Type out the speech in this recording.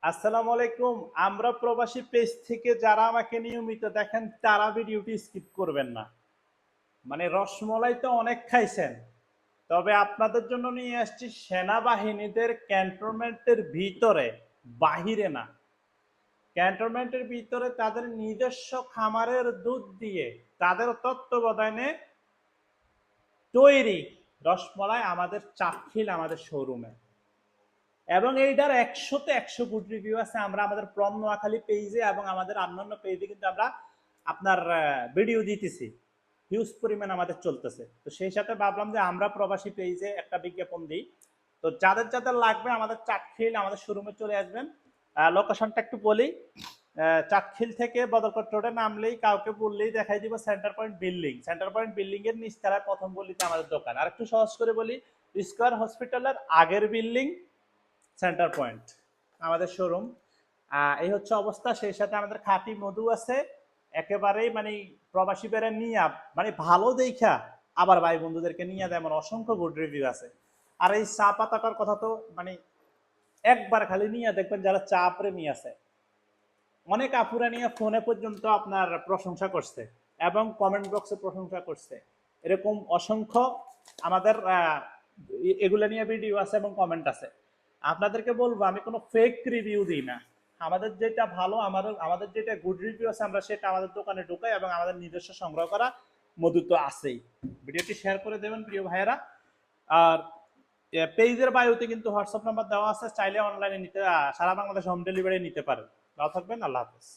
আসসালামু আলাইকুম। আমরা প্রবাসী পেজ থেকে যারা আমাকে নিয়মিত দেখেন তারা ভিডিওটি স্কিপ করবেন না। মানে রসমলাই তো অনেক খাইছেন, তবে আপনাদের জন্য নিয়ে আসছি সেনাবাহিনীদের ক্যান্টনমেন্টের ভিতরে, বাহিরে না, ক্যান্টনমেন্টের ভিতরে তাদের নিজস্ব খামারের দুধ দিয়ে তাদের তত্ত্বাবধানে তৈরি রসমলাই আমাদের চাটখিল আমাদের শোরুমে। এবং এইটার 100-তে 100 গুড রিভিউ আছে। আমরা আমাদের প্রম নোয়াখালী পেজে এবং আমাদের অন্যান্য পেজে কিন্তু আমরা আপনার ভিডিও দিতেছি, হিউজ পরিমাণ আমাদের চলতেছে। তো সেই সাথে ভাবলাম যে আমরা প্রবাসী পেজে একটা বিজ্ঞাপন দিই। তো যাদের যাদের লাগবে আমাদের চাটখিল আমাদের শোরুমে চলে আসবেন। লোকেশনটা একটু বলি। চাটখিল থেকে বদরকট রোডে নামলেই কাউকে বললেই দেখাই দিব centre point building. Centre point building এর নিচতলায় প্রথম গলিতে আমাদের দোকান। আর একটু সহজ করে বলি, স্কয়ার হসপিটালের আগের বিল্ডিং, সেন্টার পয়েন্ট আমাদের শোরুম। এই হচ্ছে অবস্থা। সেই সাথে আমাদের খাঁটি মধু আছে, একেবারেই মানে প্রবাসী বেড়ে নিয়ে মানে ভালো দেখা আবার ভাই বন্ধুদেরকে নিয়ে দেয়, এমন অসংখ্য গুড রিভিউ আছে। আর এই চা পাতাটার কথা তো মানে একবার খালি নিয়ে দেখবেন যারা চা প্রেমী আছে, অনেক আপুরা নিয়ে ফোনে পর্যন্ত আপনার প্রশংসা করছে এবং কমেন্ট বক্সে প্রশংসা করছে। এরকম অসংখ্য আমাদের এগুলো নিয়ে ভিডিও আছে এবং কমেন্ট আছে। আপনাদেরকে বলবো আমি কোনো ফেক রিভিউ দিই না। আমাদের যেটা ভালো, আমাদের আমাদের যেটা গুড রিভিউ আছে আমরা সেটা আমাদের দোকানে ঢুকাই এবং আমাদের নিজস্ব সংগ্রহ করা মধু তো আছেই। ভিডিওটি শেয়ার করে দেবেন প্রিয় ভাইয়েরা। আর পেজের বায়ুতে কিন্তু হোয়াটসঅ্যাপ নাম্বার দেওয়া আছে, চাইলে অনলাইনে নিতে সারা বাংলাদেশ হোম ডেলিভারি নিতে পারেন। ভালো থাকবেন, আল্লাহ হাফেজ।